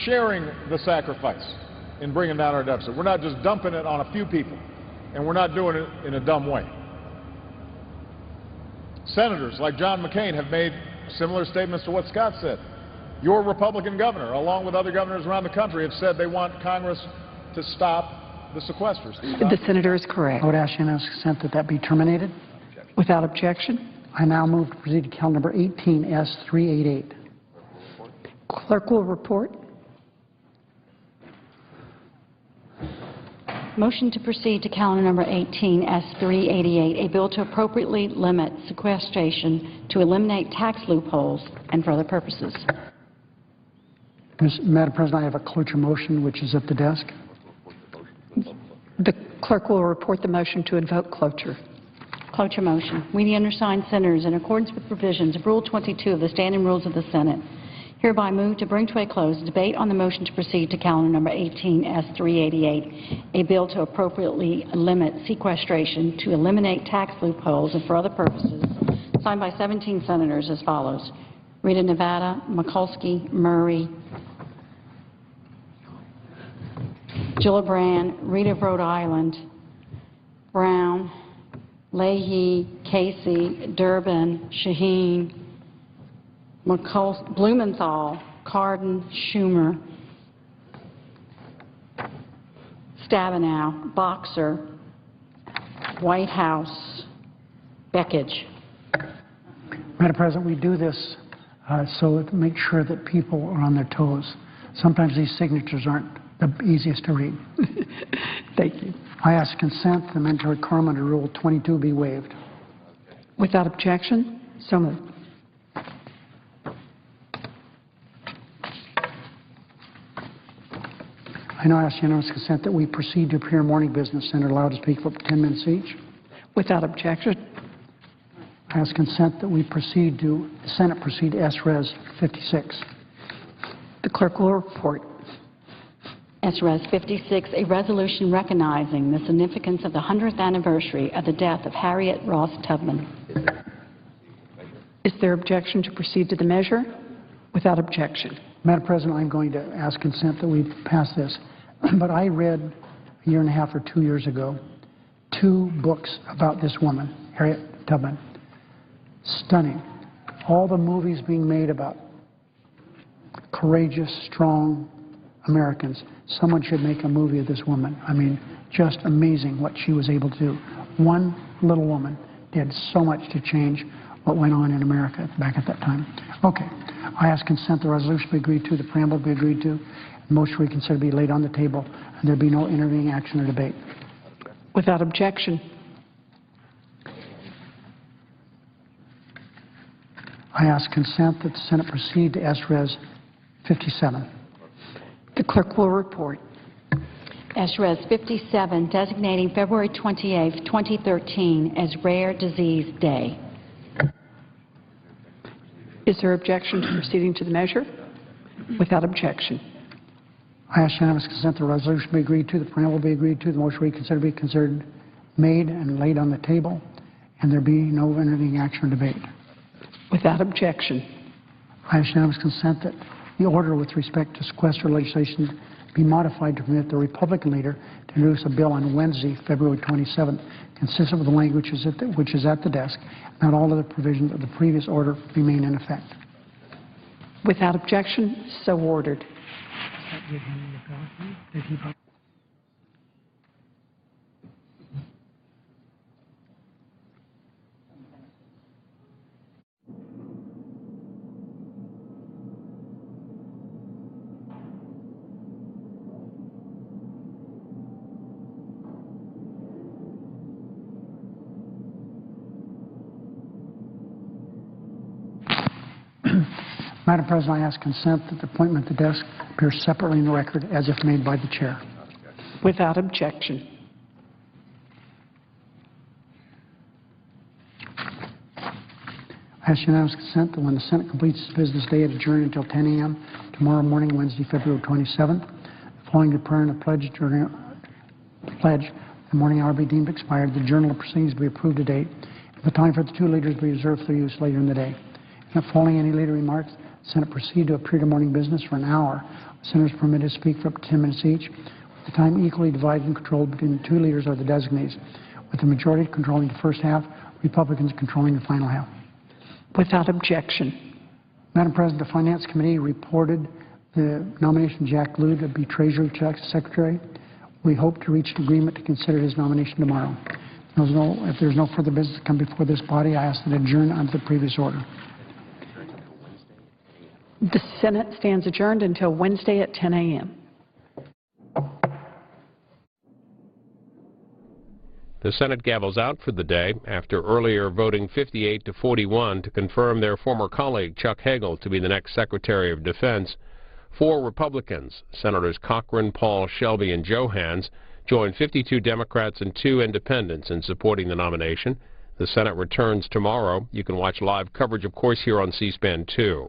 sharing the sacrifice in bringing down our deficit. We're not just dumping it on a few people, and we're not doing it in a dumb way. Senators like John McCain have made similar statements to what Scott said. Your Republican governor, along with other governors around the country, have said they want Congress to stop the sequesters. The senator is correct. I would ask unanimous consent that that be terminated. Without objection. I now move to proceed to calendar number 18S388. Clerk will report. Motion to proceed to calendar number 18S388, a bill to appropriately limit sequestration to eliminate tax loopholes and for other purposes. Madam President, I have a cloture motion which is at the desk. The clerk will report the motion to invoke cloture. Cloture motion. We, the undersigned senators, in accordance with provisions of Rule 22 of the Standing Rules of the Senate, hereby move to bring to a close debate on the motion to proceed to calendar number 18S388, a bill to appropriately limit sequestration to eliminate tax loopholes and for other purposes, signed by 17 senators as follows: Rita, Nevada; Mikulski; Murray; Gillibrand; Rita of Rhode Island; Brown; Leahy; Casey; Durbin; Shaheen; Blumenthal; Cardin; Schumer; Stabenow; Boxer; Whitehouse; Beckidge. Madam President, we do this so to make sure that people are on their toes. Sometimes these signatures aren't the easiest to read. Thank you. I ask consent that the mandatory quorum under Rule 22 be waived. Without objection, so moved. I now ask unanimous consent that we proceed to appear in morning business and are allowed to speak for up to 10 minutes each. Without objection. I ask consent that we proceed to, the Senate proceed to S-Res 56. The clerk will report. S-Res 56, a resolution recognizing the significance of the 100th anniversary of the death of Harriet Ross Tubman. Is there objection to proceed to the measure? Without objection. Madam President, I'm going to ask consent that we pass this. But I read a year and a half or 2 years ago 2 books about this woman, Harriet Tubman. Stunning. All the movies being made about courageous, strong Americans. Someone should make a movie of this woman. I mean, just amazing what she was able to do. One little woman did so much to change what went on in America back at that time. Okay. I ask consent the resolution be agreed to, the preamble be agreed to, and motion to reconsider be laid on the table, and there be no intervening action or debate. Without objection. I ask consent that the Senate proceed to S-Res 57. The clerk will report. S-Res 57, designating February 28, 2013 as Rare Disease Day. Is there objection to proceeding to the measure? Without objection. I ask unanimous consent the resolution be agreed to, the preamble be agreed to, the motion reconsider be considered made and laid on the table, and there be no intervening action or debate. Without objection. I ask unanimous consent that the order with respect to sequester legislation be modified to permit the Republican leader to introduce a bill on Wednesday, February 27th, consistent with the language which is at the desk, and that all other provisions of the previous order remain in effect. Without objection, so ordered. Madam President, I ask consent that the appointment at the desk appear separately in the record as if made by the chair. Without objection. I ask unanimous consent that when the Senate completes its business day, it adjourn until 10 a.m. tomorrow morning, Wednesday, February 27th. Following the prayer and the pledge, the morning hour be deemed expired. The journal of proceedings be approved to date. The time for the 2 leaders be reserved for use later in the day. And following any leader remarks, The Senate proceed to a period of morning business for an hour. Senators permitted to speak for up to 10 minutes each, with the time equally divided and controlled between the two leaders or the designees, with the majority controlling the first half, Republicans controlling the final half. Without objection. Madam President, the Finance Committee reported the nomination of Jack Lew to be Treasury Secretary. We hope to reach an agreement to consider his nomination tomorrow. If there's no further business to come before this body, I ask that adjourn under the previous order. The Senate stands adjourned until Wednesday at 10 a.m. The Senate gavels out for the day after earlier voting 58 to 41 to confirm their former colleague Chuck Hagel to be the next Secretary of Defense. 4 Republicans, Senators Cochran, Paul, Shelby, and Johans, joined 52 Democrats and 2 independents in supporting the nomination. The Senate returns tomorrow. You can watch live coverage, of course, here on C-SPAN 2.